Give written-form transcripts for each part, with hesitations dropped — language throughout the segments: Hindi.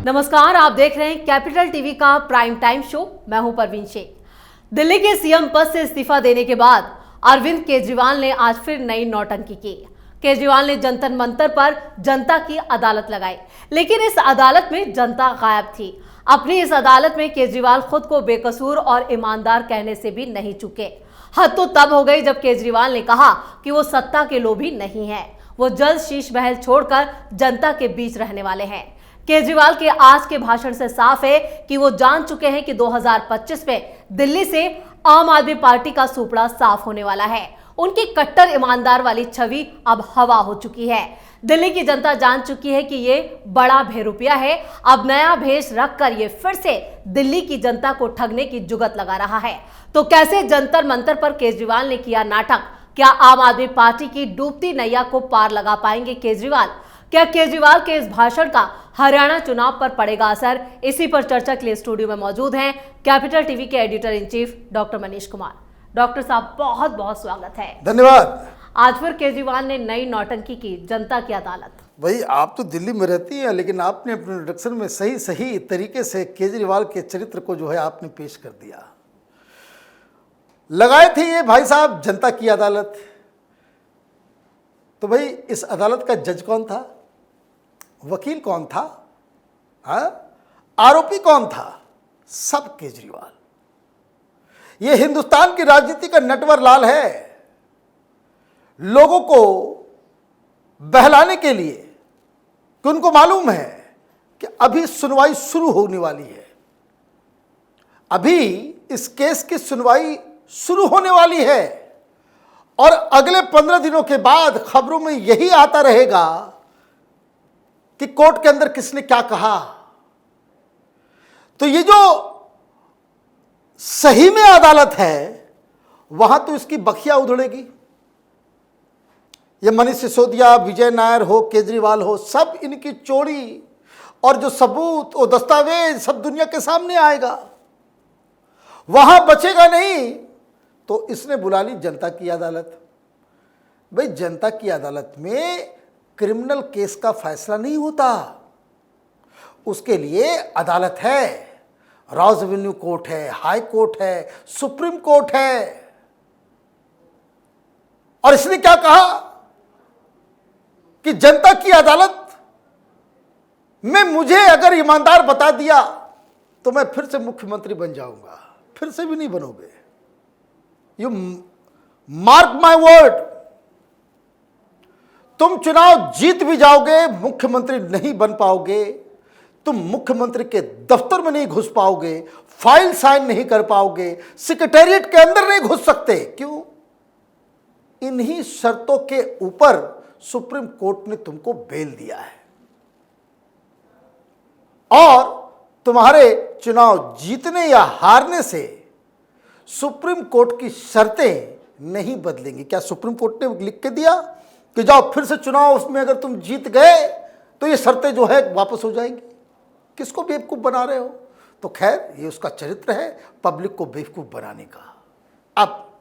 नमस्कार, आप देख रहे हैं कैपिटल टीवी का प्राइम टाइम शो। मैं हूं परवीन शेख। दिल्ली के सीएम पद से इस्तीफा देने के बाद अरविंद केजरीवाल ने आज फिर नई नौटंकी की। केजरीवाल ने जंतर मंतर पर जनता की अदालत लगाई, लेकिन इस अदालत में जनता गायब थी। अपनी इस अदालत में केजरीवाल खुद को बेकसूर और ईमानदार कहने से भी नहीं चूके। हद तो तब हो गई जब केजरीवाल ने कहा कि वो सत्ता के लोभी नहीं है, वो जल्द शीश महल छोड़कर जनता के बीच रहने वाले हैं। केजरीवाल के आज के भाषण से साफ है कि वो जान चुके हैं कि 2025 में दिल्ली से आम आदमी पार्टी का सुपड़ा साफ होने वाला है। उनकी कट्टर ईमानदार वाली छवि अब हवा हो चुकी है। दिल्ली की जनता जान चुकी है कि ये बड़ा भेरुपिया है। अब नया भेष रखकर ये फिर से दिल्ली की जनता को ठगने की जुगत लगा रहा है। तो कैसे जंतर मंतर पर केजरीवाल ने किया नाटक? क्या आम आदमी पार्टी की डूबती नैया को पार लगा पाएंगे केजरीवाल? क्या केजरीवाल के इस भाषण का हरियाणा चुनाव पर पड़ेगा असर? इसी पर चर्चा के लिए स्टूडियो में मौजूद हैं कैपिटल टीवी के editor in chief doctor Manish Kumar. Doctor साहब, बहुत बहुत स्वागत है। धन्यवाद। आज फिर केजरीवाल ने नई नौटंकी की, जनता की अदालत। भाई, आप तो दिल्ली में रहती हैं, लेकिन आपने अपने इंट्रोडक्शन में सही तरीके से केजरीवाल के चरित्र को जो है आपने पेश कर दिया। लगाए थे ये भाई साहब जनता की अदालत। तो भाई, इस अदालत का जज कौन था? वकील कौन था? आरोपी कौन था? सब केजरीवाल। ये हिंदुस्तान की राजनीति का नटवर लाल है। लोगों को बहलाने के लिए कि उनको मालूम है कि अभी सुनवाई शुरू होने वाली है, अभी इस केस की सुनवाई शुरू होने वाली है और अगले 15 दिनों के बाद खबरों में यही आता रहेगा कि कोर्ट के अंदर किसने क्या कहा। तो ये जो सही में अदालत है, वहां तो इसकी बखिया उधड़ेगी। ये मनीष सिसोदिया, विजय नायर हो, केजरीवाल हो, सब इनकी चोरी और जो सबूत और दस्तावेज सब दुनिया के सामने आएगा। वहां बचेगा नहीं। तो इसने बुला ली जनता की अदालत। भाई, जनता की अदालत में क्रिमिनल केस का फैसला नहीं होता, उसके लिए अदालत है। रॉज एवेन्यू कोर्ट है, हाई कोर्ट है, सुप्रीम कोर्ट है। और इसने क्या कहा कि जनता की अदालत में मुझे अगर ईमानदार बता दिया तो मैं फिर से मुख्यमंत्री बन जाऊंगा। फिर से भी नहीं बनोगे। You mark my word. तुम चुनाव जीत भी जाओगे, मुख्यमंत्री नहीं बन पाओगे। तुम मुख्यमंत्री के दफ्तर में नहीं घुस पाओगे, फाइल साइन नहीं कर पाओगे, सेक्रेटेरिएट के अंदर नहीं घुस सकते। क्यों? इन्हीं शर्तों के ऊपर सुप्रीम कोर्ट ने तुमको बेल दिया है और तुम्हारे चुनाव जीतने या हारने से सुप्रीम कोर्ट की शर्तें नहीं बदलेंगी। क्या सुप्रीम कोर्ट ने लिख के दिया कि जाओ फिर से चुनाव, उसमें अगर तुम जीत गए तो ये शर्तें जो है वापस हो जाएंगी? किसको बेवकूफ बना रहे हो? तो खैर, ये उसका चरित्र है, पब्लिक को बेवकूफ बनाने का। अब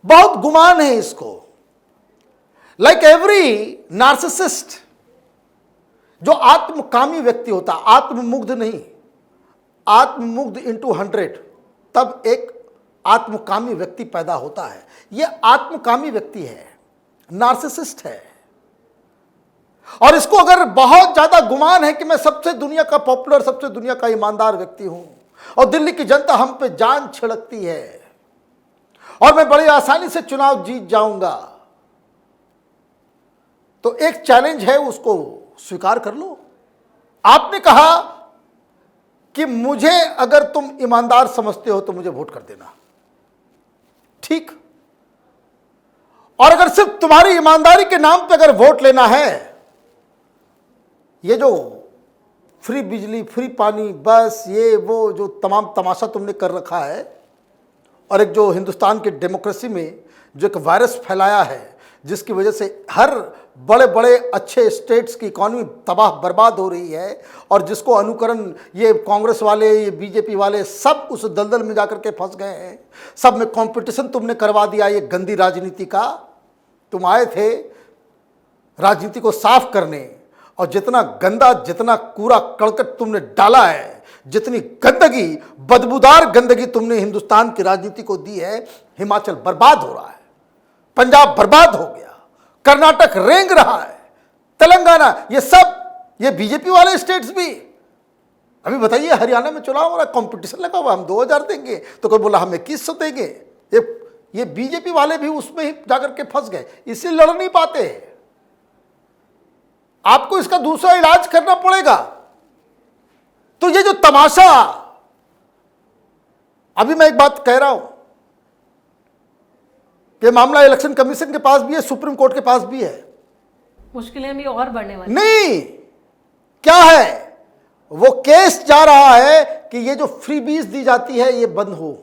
बहुत गुमान है इसको। लाइक एवरी नार्सिसिस्ट, जो आत्मकामी व्यक्ति होता, आत्ममुग्ध नहीं, आत्ममुग्ध इंटू 100, तब एक आत्मकामी व्यक्ति पैदा होता है। यह आत्मकामी व्यक्ति है, नार्सिसिस्ट है। और इसको अगर बहुत ज्यादा गुमान है कि मैं सबसे दुनिया का पॉपुलर, सबसे दुनिया का ईमानदार व्यक्ति हूं और दिल्ली की जनता हम पे जान छिड़कती है और मैं बड़ी आसानी से चुनाव जीत जाऊंगा, तो एक चैलेंज है, उसको स्वीकार कर लो। आपने कहा कि मुझे अगर तुम ईमानदार समझते हो तो मुझे वोट कर देना, ठीक। और अगर सिर्फ तुम्हारी ईमानदारी के नाम पे अगर वोट लेना है, ये जो फ्री बिजली, फ्री पानी, बस ये वो जो तमाम तमाशा तुमने कर रखा है और एक जो हिंदुस्तान की डेमोक्रेसी में जो एक वायरस फैलाया है, जिसकी वजह से हर बड़े बड़े अच्छे स्टेट्स की इकॉनमी तबाह बर्बाद हो रही है और जिसको अनुकरण ये कांग्रेस वाले, ये बीजेपी वाले सब उस दलदल में जाकर के फंस गए हैं। सब में कंपटीशन तुमने करवा दिया, ये गंदी राजनीति का। तुम आए थे राजनीति को साफ करने और जितना गंदा, जितना कूड़ा कड़कट तुमने डाला है, जितनी गंदगी, बदबूदार गंदगी तुमने हिंदुस्तान की राजनीति को दी है, हिमाचल बर्बाद हो रहा है, पंजाब बर्बाद हो गया, कर्नाटक रेंग रहा है, तेलंगाना, ये सब, ये बीजेपी वाले स्टेट्स भी। अभी बताइए, हरियाणा में चुनाव हो रहा है, कंपटीशन लगा हुआ, हम 2000 देंगे तो कोई बोला हम 2100 देंगे। ये बीजेपी वाले भी उसमें ही जाकर के फंस गए, इसलिए लड़ नहीं पाते। आपको इसका दूसरा इलाज करना पड़ेगा। तो ये जो तमाशा, अभी मैं एक बात कह रहा हूं कि मामला इलेक्शन कमीशन के पास भी है, सुप्रीम कोर्ट के पास भी है। मुश्किलें भी और बढ़ने वाली नहीं, क्या है, वो केस जा रहा है कि ये जो फ्रीबीज दी जाती है ये बंद हो।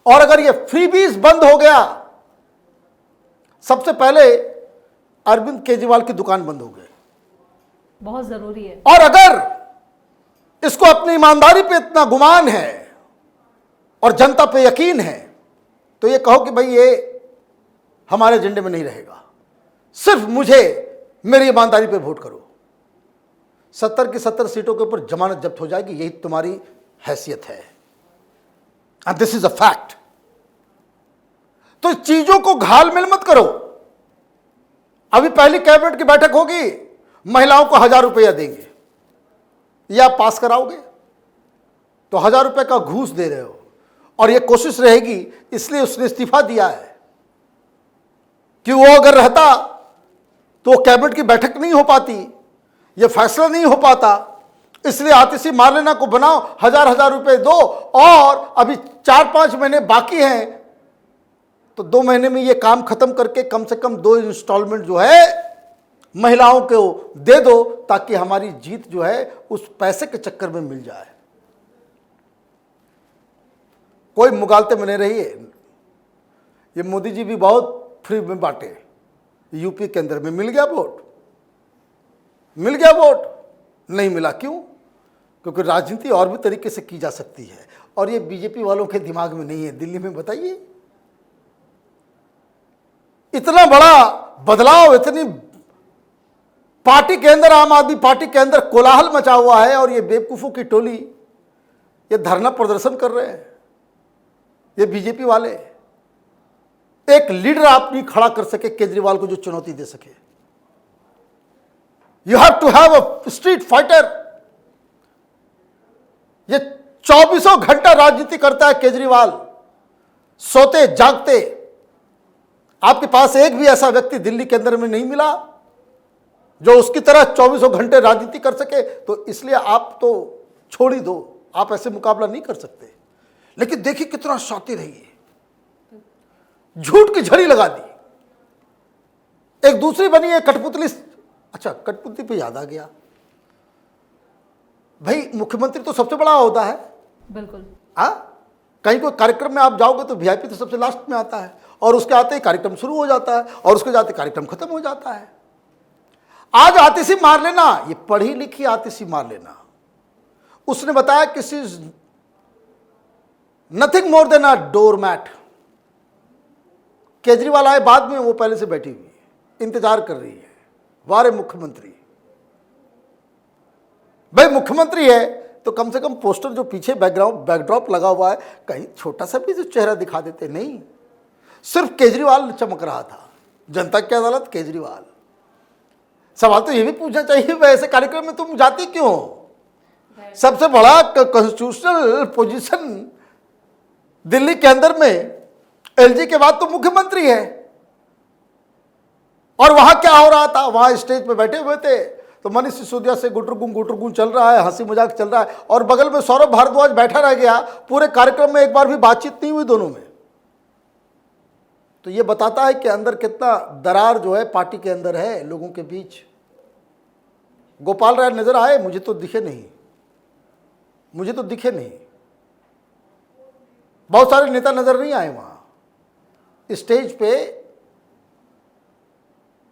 और अगर ये फ्रीबीज बंद हो गया, सबसे पहले अरविंद केजरीवाल की दुकान बंद हो गई, बहुत जरूरी है। और अगर इसको अपनी ईमानदारी पे इतना गुमान है और जनता पे यकीन है, तो ये कहो कि भाई ये हमारे एजेंडे में नहीं रहेगा, सिर्फ मुझे मेरी ईमानदारी पे वोट करो। 70 की 70 सीटों के ऊपर जमानत जब्त हो जाएगी, यही तुम्हारी हैसियत है, and this is a fact. तो चीजों को घालमेल मत करो। अभी पहली कैबिनेट की बैठक होगी, महिलाओं को 1000 रुपया देंगे, या आप पास कराओगे? तो 1000 रुपये का घूस दे रहे हो, और यह कोशिश रहेगी, इसलिए उसने इस्तीफा दिया है कि वो अगर रहता तो कैबिनेट की बैठक नहीं हो पाती, यह फैसला नहीं हो पाता, इसलिए आतिशी मारलेना को बनाओ, 1000 रुपए दो, और अभी 4-5 महीने बाकी हैं, तो 2 महीने में यह काम खत्म करके कम से कम 2 इंस्टॉलमेंट जो है महिलाओं को दे दो, ताकि हमारी जीत जो है उस पैसे के चक्कर में मिल जाए। कोई मुगालते में नहीं रही है। ये मोदी जी भी बहुत फ्री में बांटे, यूपी के अंदर में मिल गया वोट, मिल गया वोट, नहीं मिला क्यों? क्योंकि राजनीति और भी तरीके से की जा सकती है, और ये बीजेपी वालों के दिमाग में नहीं है। दिल्ली में बताइए, इतना बड़ा बदलाव, इतनी पार्टी के अंदर, आम आदमी पार्टी के अंदर कोलाहल मचा हुआ है, और ये बेवकूफों की टोली ये धरना प्रदर्शन कर रहे हैं। ये बीजेपी वाले, एक लीडर आप नहीं खड़ा कर सके केजरीवाल को जो चुनौती दे सके। You have to have a street fighter. ये 24 घंटा राजनीति करता है केजरीवाल, सोते जागते। आपके पास एक भी ऐसा व्यक्ति दिल्ली के अंदर में नहीं मिला जो उसकी तरह 24 घंटे राजनीति कर सके, तो इसलिए आप तो छोड़ ही दो, आप ऐसे मुकाबला नहीं कर सकते। लेकिन देखिए कितना शातिर है ये, झूठ की झड़ी लगा दी। एक दूसरी बनी है कठपुतली। अच्छा, कठपुतली पे याद आ गया, भाई मुख्यमंत्री तो सबसे बड़ा होता है, बिल्कुल। कहीं कोई कार्यक्रम में आप जाओगे तो वीआईपी तो सबसे लास्ट में आता है, और उसके आते ही कार्यक्रम शुरू हो जाता है, और उसके जाते कार्यक्रम खत्म हो जाता है। आज आतिशी मार लेना, ये पढ़ी लिखी आतिशी मार लेना, उसने बताया किसी नथिंग मोर देन अ डोरमैट। केजरीवाल आए बाद में, वो पहले से बैठी हुई है, इंतजार कर रही है। वारे मुख्यमंत्री, भाई मुख्यमंत्री है तो कम से कम पोस्टर जो पीछे बैकड्रॉप लगा हुआ है, कहीं छोटा सा भी जो चेहरा दिखा देते। नहीं, सिर्फ केजरीवाल चमक रहा था। जनता की अदालत केजरीवाल। सवाल तो ये भी पूछना चाहिए, वह ऐसे कार्यक्रम में तुम जाती क्यों? सबसे बड़ा कॉन्स्टिट्यूशनल पोजीशन दिल्ली के अंदर में एलजी के बाद तो मुख्यमंत्री है, और वहां क्या हो रहा था? वहां स्टेज पे बैठे हुए थे तो मनीष सिसोदिया से गुटरगुन चल रहा है, हंसी मजाक चल रहा है, और बगल में सौरभ भारद्वाज बैठा रह गया। पूरे कार्यक्रम में एक बार भी बातचीत नहीं हुई दोनों में। तो ये बताता है कि अंदर कितना दरार जो है पार्टी के अंदर है, लोगों के बीच। गोपाल राय नजर आए? मुझे तो दिखे नहीं, मुझे तो दिखे नहीं। बहुत सारे नेता नजर नहीं आए वहां स्टेज पे,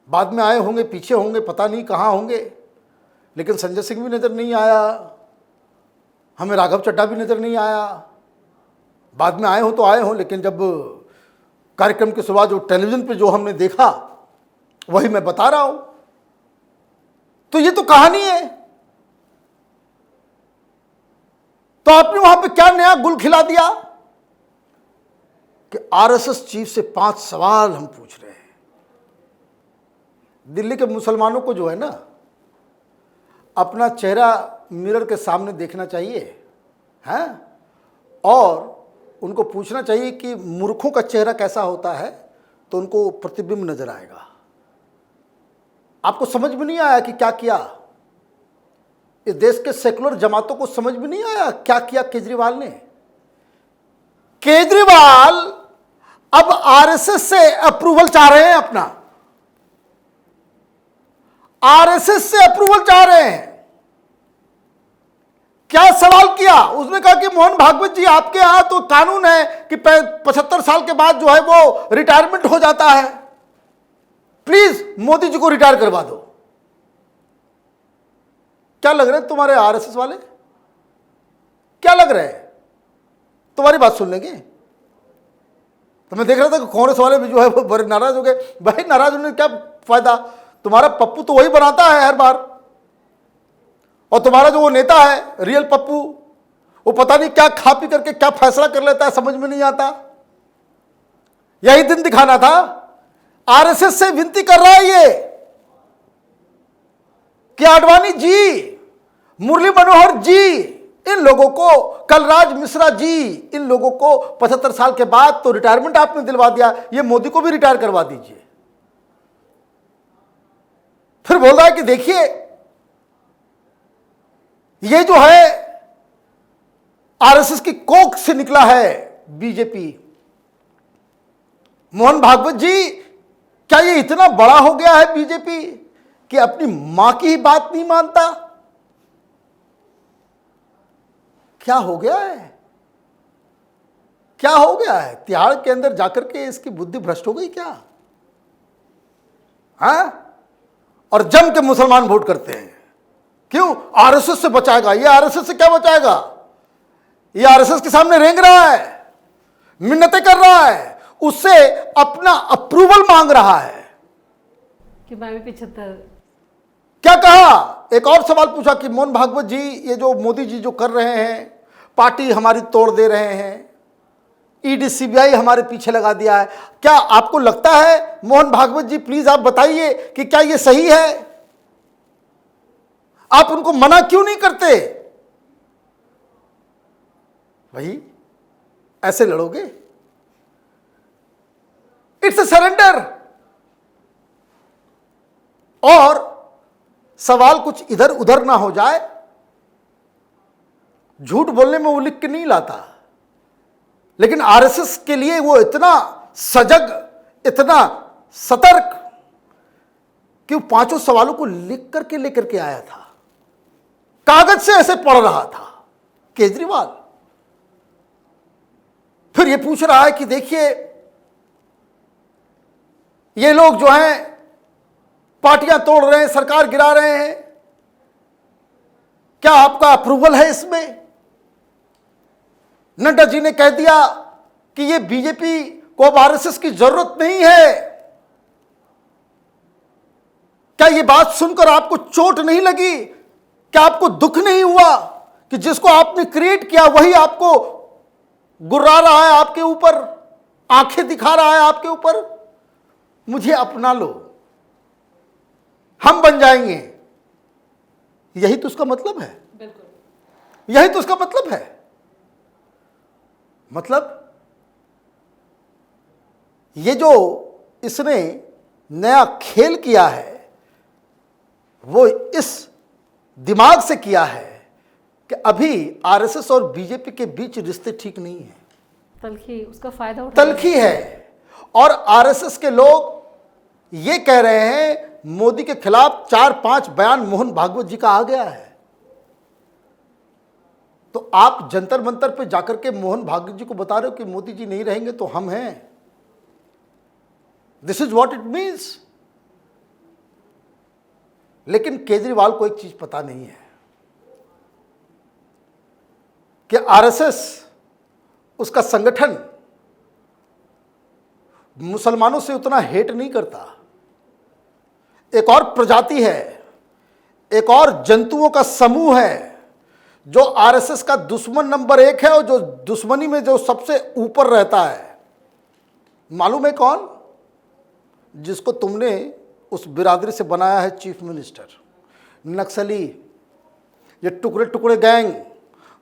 बाद में आए होंगे, पीछे होंगे, पता नहीं कहां होंगे। लेकिन संजय सिंह भी नजर नहीं आया, हमें राघव चड्ढा भी नजर नहीं आया। बाद में आए हो तो आए हो, लेकिन जब कार्यक्रम के सुबह जो टेलीविजन पे जो हमने देखा, वही मैं बता रहा हूं। तो ये तो कहानी है। तो आपने वहां पे क्या नया गुल खिला दिया कि आरएसएस चीफ से 5 सवाल हम पूछ रहे हैं। दिल्ली के मुसलमानों को जो है ना, अपना चेहरा मिरर के सामने देखना चाहिए, हैं, और उनको पूछना चाहिए कि मूर्खों का चेहरा कैसा होता है, तो उनको प्रतिबिंब नजर आएगा। आपको समझ में नहीं आया कि क्या किया? इस देश के सेकुलर जमातों को समझ में नहीं आया क्या किया केजरीवाल ने? केजरीवाल अब आरएसएस से अप्रूवल चाह रहे हैं, अपना आरएसएस से अप्रूवल चाह रहे हैं। क्या सवाल किया? उसने कहा कि मोहन भागवत जी, आपके यहां तो कानून है कि 75 साल के बाद जो है वो रिटायरमेंट हो जाता है, प्लीज मोदी जी को रिटायर करवा दो। क्या लग रहे हैं तुम्हारे आरएसएस वाले? क्या लग रहे हैं? तुम्हारी बात सुन लेंगे? तो मैं देख रहा था कि कांग्रेस वाले भी जो है वो बड़े नाराज हो गए। भाई नाराज होने क्या फायदा? तुम्हारा पप्पू तो वही बनाता है हर बार, और तुम्हारा जो वो नेता है रियल पप्पू, वो पता नहीं क्या खा पी करके क्या फैसला कर लेता है, समझ में नहीं आता। यही दिन दिखाना था। आरएसएस से विनती कर रहा है ये कि आडवाणी जी, मुरली मनोहर जी, इन लोगों को, कलराज मिश्रा जी, इन लोगों को 75 साल के बाद तो रिटायरमेंट आपने दिलवा दिया, ये मोदी को भी रिटायर करवा दीजिए। फिर बोल रहा है कि देखिए ये जो है आरएसएस की कोख से निकला है बीजेपी। मोहन भागवत जी, क्या ये इतना बड़ा हो गया है बीजेपी कि अपनी मां की ही बात नहीं मानता? क्या हो गया है? क्या हो गया है? तिहाड़ के अंदर जाकर के इसकी बुद्धि भ्रष्ट हो गई क्या? हाँ? और जम के मुसलमान वोट करते हैं। क्यों? आरएसएस से बचाएगा। ये आरएसएस से क्या बचाएगा? ये आरएसएस के सामने रेंग रहा है, मिन्नतें कर रहा है, उससे अपना अप्रूवल मांग रहा है कि मैं भी 75। क्या कहा? एक और सवाल पूछा कि मोहन भागवत जी, ये जो मोदी जी जो कर रहे हैं, पार्टी हमारी तोड़ दे रहे हैं, ईडी सीबीआई हमारे पीछे लगा दिया है, क्या आपको लगता है, मोहन भागवत जी प्लीज आप बताइए कि क्या ये सही है? आप उनको मना क्यों नहीं करते? भाई ऐसे लड़ोगे? It's a surrender. और सवाल कुछ इधर उधर ना हो जाए। झूठ बोलने में वो लिख के नहीं लाता, लेकिन आरएसएस के लिए वो इतना सजग, इतना सतर्क कि वो 5 सवालों को लिख करके लेकर के आया था, कागज से ऐसे पढ़ रहा था केजरीवाल। फिर ये पूछ रहा है कि देखिए ये लोग जो हैं पार्टियां तोड़ रहे हैं, सरकार गिरा रहे हैं, क्या आपका अप्रूवल है इसमें? नड्डा जी ने कह दिया कि ये बीजेपी को अब आरएसएस की जरूरत नहीं है। क्या ये बात सुनकर आपको चोट नहीं लगी? क्या आपको दुख नहीं हुआ कि जिसको आपने क्रिएट किया वही आपको गुर्रा रहा है आपके ऊपर, आंखें दिखा रहा है आपके ऊपर? मुझे अपना लो, हम बन जाएंगे। यही तो उसका मतलब है। बिल्कुल यही तो उसका मतलब है। मतलब ये जो इसने नया खेल किया है वो इस दिमाग से किया है कि अभी आरएसएस और बीजेपी के बीच रिश्ते ठीक नहीं है, तलखी उसका फायदा उठा तलखी है। और आरएसएस के लोग ये कह रहे हैं मोदी के खिलाफ 4-5 बयान मोहन भागवत जी का आ गया है। तो आप जंतर मंतर पे जाकर के मोहन भागवत जी को बता रहे हो कि मोदी जी नहीं रहेंगे तो हम हैं। This is what it means. लेकिन केजरीवाल को एक चीज पता नहीं है कि आरएसएस, उसका संगठन मुसलमानों से उतना हेट नहीं करता। एक और प्रजाति है, एक और जंतुओं का समूह है जो आरएसएस का दुश्मन नंबर 1 है और जो दुश्मनी में जो सबसे ऊपर रहता है। मालूम है कौन? जिसको तुमने उस बिरादरी से बनाया है चीफ मिनिस्टर। नक्सली, ये टुकड़े टुकड़े गैंग,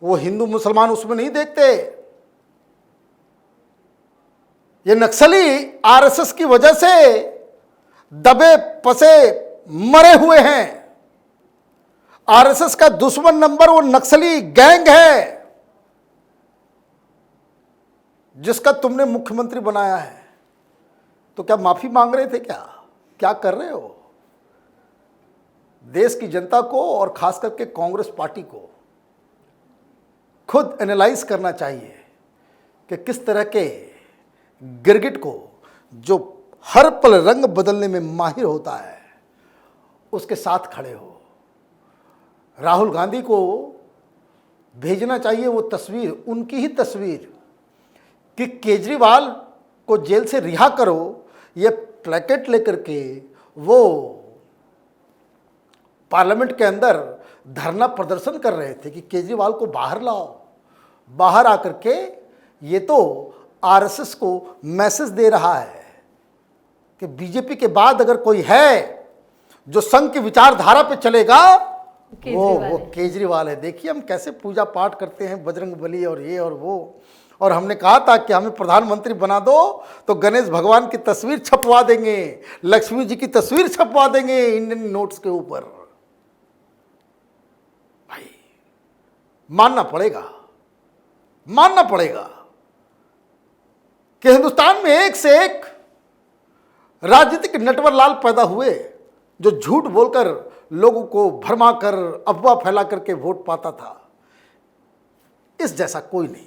वो हिंदू मुसलमान उसमें नहीं देखते। ये नक्सली आरएसएस की वजह से दबे पसे मरे हुए हैं। आरएसएस का दुश्मन नंबर वो नक्सली गैंग है जिसका तुमने मुख्यमंत्री बनाया है। तो क्या माफी मांग रहे थे? क्या कर रहे हो? देश की जनता को और खास करके कांग्रेस पार्टी को खुद एनालाइज करना चाहिए कि किस तरह के गिरगिट को, जो हर पल रंग बदलने में माहिर होता है, उसके साथ खड़े हो। राहुल गांधी को भेजना चाहिए वो तस्वीर, उनकी ही तस्वीर, कि केजरीवाल को जेल से रिहा करो। ये प्लेकेट लेकर के वो पार्लियामेंट के अंदर धरना प्रदर्शन कर रहे थे कि केजरीवाल को बाहर लाओ। बाहर आकर के ये तो आरएसएस को मैसेज दे रहा है कि बीजेपी के बाद अगर कोई है जो संघ की विचारधारा पे चलेगा वो केजरीवाल है। देखिए हम कैसे पूजा पाठ करते हैं, बजरंग बली और ये और वो। और हमने कहा था कि हमें प्रधानमंत्री बना दो तो गणेश भगवान की तस्वीर छपवा देंगे, लक्ष्मी जी की तस्वीर छपवा देंगे इंडियन नोट्स के ऊपर। भाई मानना पड़ेगा कि हिंदुस्तान में एक से एक राजनीतिक नटवरलाल पैदा हुए जो झूठ बोलकर लोगों को भरमा कर, अफवाह फैला करके वोट पाता था। इस जैसा कोई नहीं।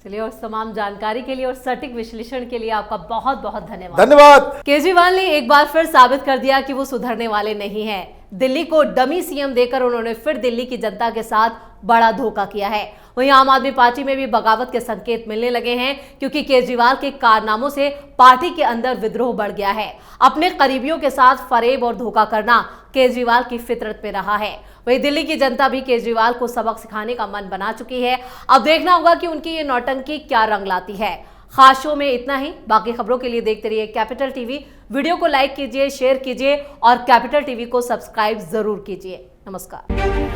चलिए, और तमाम जानकारी के लिए और सटीक विश्लेषण के लिए आपका बहुत बहुत धन्यवाद। केजरीवाल ने एक बार फिर साबित कर दिया कि वो सुधरने वाले नहीं हैं। दिल्ली को डमी सीएम देकर उन्होंने फिर दिल्ली की जनता के साथ बड़ा धोखा किया है। वहीं आम आदमी पार्टी में भी बगावत के संकेत मिलने लगे हैं, क्योंकि केजरीवाल के कारनामों से पार्टी के अंदर विद्रोह बढ़ गया है। अपने करीबियों के साथ फरेब और धोखा करना केजरीवाल की फितरत पे रहा है। वहीं दिल्ली की जनता भी केजरीवाल को सबक सिखाने का मन बना चुकी है। अब देखना होगा कि उनकी ये नौटंकी क्या रंग लाती है। खास शो में इतना ही। बाकी खबरों के लिए देखते रहिए कैपिटल टीवी। वीडियो को लाइक कीजिए, शेयर कीजिए और कैपिटल टीवी को सब्सक्राइब जरूर कीजिए। नमस्कार।